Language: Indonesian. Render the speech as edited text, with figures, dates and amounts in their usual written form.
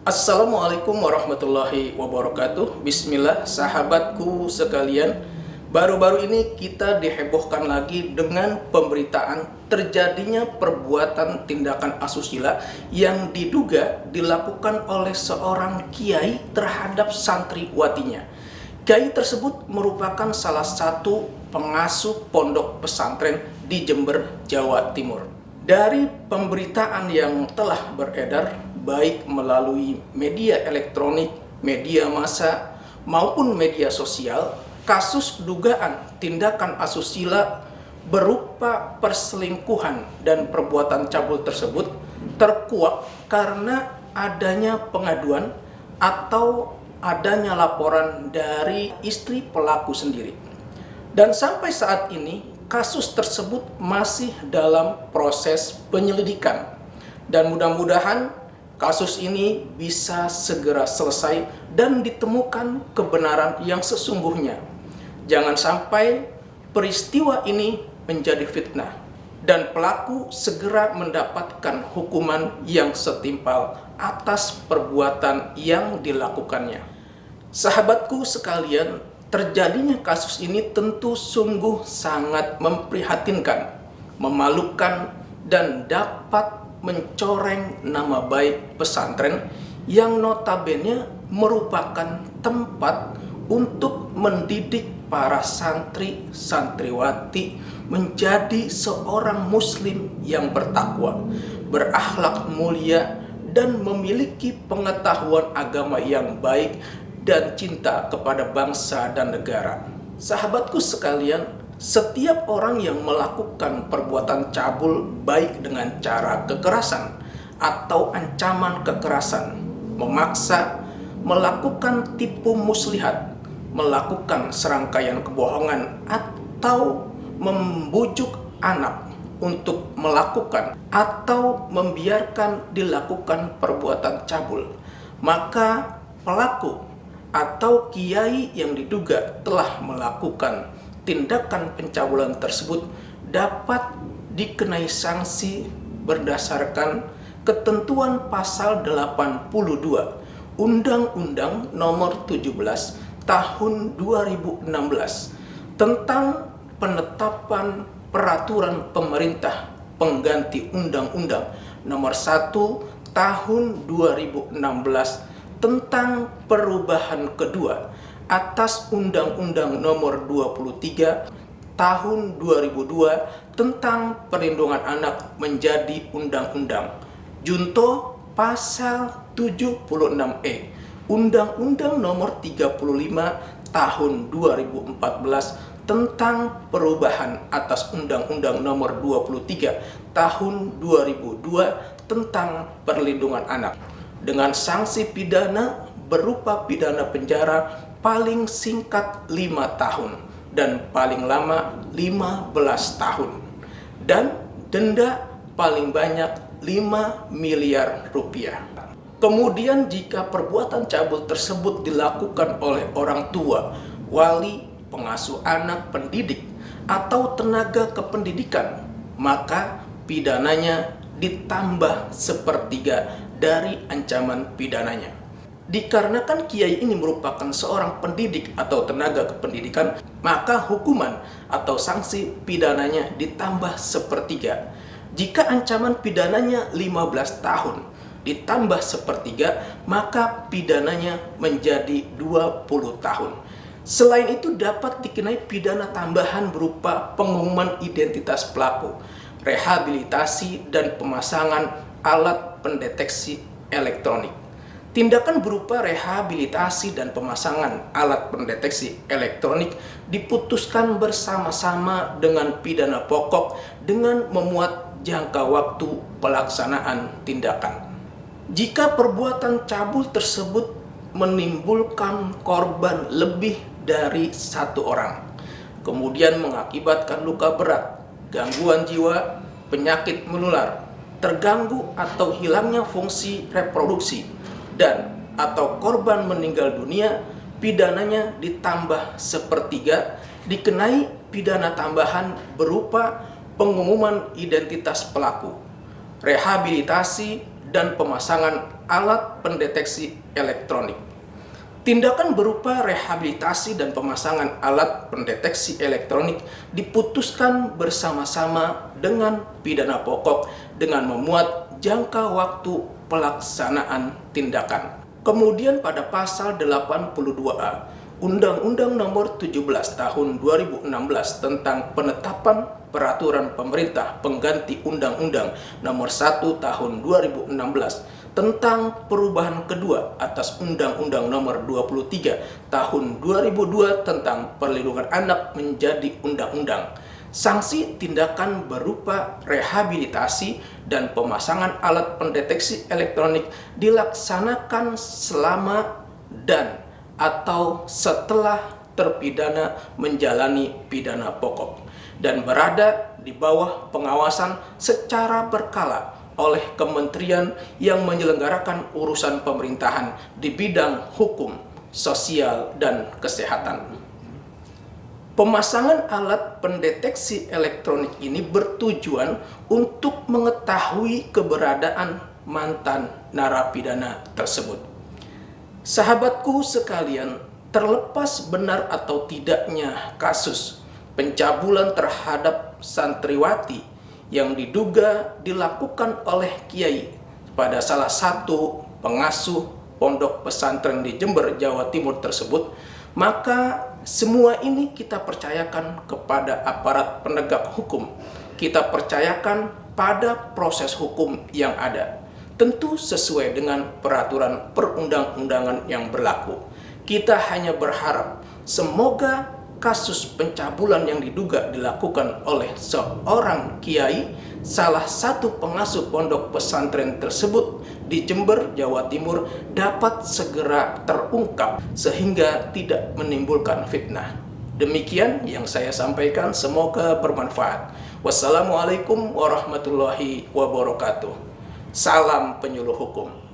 Assalamualaikum warahmatullahi wabarakatuh. Bismillah, sahabatku sekalian. Baru-baru ini kita dihebohkan lagi dengan pemberitaan terjadinya perbuatan tindakan asusila yang diduga dilakukan oleh seorang kiai terhadap santriwatinya. Kiai tersebut merupakan salah satu pengasuh pondok pesantren di Jember, Jawa Timur. Dari pemberitaan yang telah beredar, baik melalui media elektronik, media massa, maupun media sosial, kasus dugaan tindakan asusila berupa perselingkuhan dan perbuatan cabul tersebut terkuak karena adanya pengaduan atau adanya laporan dari istri pelaku sendiri. Dan sampai saat ini kasus tersebut masih dalam proses penyelidikan. Dan mudah-mudahan kasus ini bisa segera selesai dan ditemukan kebenaran yang sesungguhnya. Jangan sampai peristiwa ini menjadi fitnah dan pelaku segera mendapatkan hukuman yang setimpal atas perbuatan yang dilakukannya. Sahabatku sekalian, terjadinya kasus ini tentu sungguh sangat memprihatinkan, memalukan, dan dapat mencoreng nama baik pesantren yang notabene merupakan tempat untuk mendidik para santri-santriwati menjadi seorang muslim yang bertakwa, berakhlak mulia, dan memiliki pengetahuan agama yang baik dan cinta kepada bangsa dan negara. Sahabatku sekalian, setiap orang yang melakukan perbuatan cabul baik dengan cara kekerasan atau ancaman kekerasan, memaksa, melakukan tipu muslihat, melakukan serangkaian kebohongan atau membujuk anak untuk melakukan atau membiarkan dilakukan perbuatan cabul, maka pelaku atau kiai yang diduga telah melakukan tindakan pencabulan tersebut dapat dikenai sanksi berdasarkan ketentuan pasal 82 Undang-Undang Nomor 17 Tahun 2016 tentang penetapan peraturan pemerintah pengganti Undang-Undang Nomor 1 Tahun 2016 tentang perubahan kedua atas Undang-Undang Nomor 23 Tahun 2002 tentang perlindungan anak menjadi undang-undang. Junto Pasal 76E Undang-Undang Nomor 35 Tahun 2014 tentang perubahan atas Undang-Undang Nomor 23 Tahun 2002 tentang perlindungan anak dengan sanksi pidana berupa pidana penjara paling singkat 5 tahun dan paling lama 15 tahun dan denda paling banyak 5 miliar rupiah. Kemudian jika perbuatan cabul tersebut dilakukan oleh orang tua, wali, pengasuh anak, pendidik, atau tenaga kependidikan, maka pidananya ditambah sepertiga dari ancaman pidananya. Dikarenakan kiai ini merupakan seorang pendidik atau tenaga kependidikan, maka hukuman atau sanksi pidananya ditambah sepertiga. Jika ancaman pidananya 15 tahun ditambah sepertiga, maka pidananya menjadi 20 tahun. Selain itu dapat dikenai pidana tambahan berupa pengumuman identitas pelaku, rehabilitasi dan pemasangan alat pendeteksi elektronik. Tindakan berupa rehabilitasi dan pemasangan alat pendeteksi elektronik diputuskan bersama-sama dengan pidana pokok dengan memuat jangka waktu pelaksanaan tindakan. Jika perbuatan cabul tersebut menimbulkan korban lebih dari satu orang, kemudian mengakibatkan luka berat, gangguan jiwa, penyakit menular, terganggu atau hilangnya fungsi reproduksi, dan atau korban meninggal dunia, pidananya ditambah sepertiga, dikenai pidana tambahan berupa pengumuman identitas pelaku, rehabilitasi dan pemasangan alat pendeteksi elektronik. Tindakan berupa rehabilitasi dan pemasangan alat pendeteksi elektronik diputuskan bersama-sama dengan pidana pokok dengan memuat jangka waktu pelaksanaan tindakan. Kemudian pada pasal 82A Undang-Undang Nomor 17 Tahun 2016 tentang penetapan peraturan pemerintah pengganti Undang-Undang Nomor 1 Tahun 2016 tentang perubahan kedua atas Undang-Undang Nomor 23 Tahun 2002 tentang perlindungan anak menjadi undang-undang. Sanksi tindakan berupa rehabilitasi dan pemasangan alat pendeteksi elektronik dilaksanakan selama dan atau setelah terpidana menjalani pidana pokok dan berada di bawah pengawasan secara berkala oleh kementerian yang menyelenggarakan urusan pemerintahan di bidang hukum, sosial, dan kesehatan. Pemasangan alat pendeteksi elektronik ini bertujuan untuk mengetahui keberadaan mantan narapidana tersebut. Sahabatku sekalian, terlepas benar atau tidaknya kasus pencabulan terhadap santriwati yang diduga dilakukan oleh kiai pada salah satu pengasuh pondok pesantren di Jember, Jawa Timur tersebut, maka semua ini kita percayakan kepada aparat penegak hukum. Kita percayakan pada proses hukum yang ada, tentu sesuai dengan peraturan perundang-undangan yang berlaku. Kita hanya berharap semoga kasus pencabulan yang diduga dilakukan oleh seorang kiai, salah satu pengasuh pondok pesantren tersebut di Jember, Jawa Timur, dapat segera terungkap sehingga tidak menimbulkan fitnah. Demikian yang saya sampaikan, semoga bermanfaat. Wassalamualaikum warahmatullahi wabarakatuh. Salam penyuluh hukum.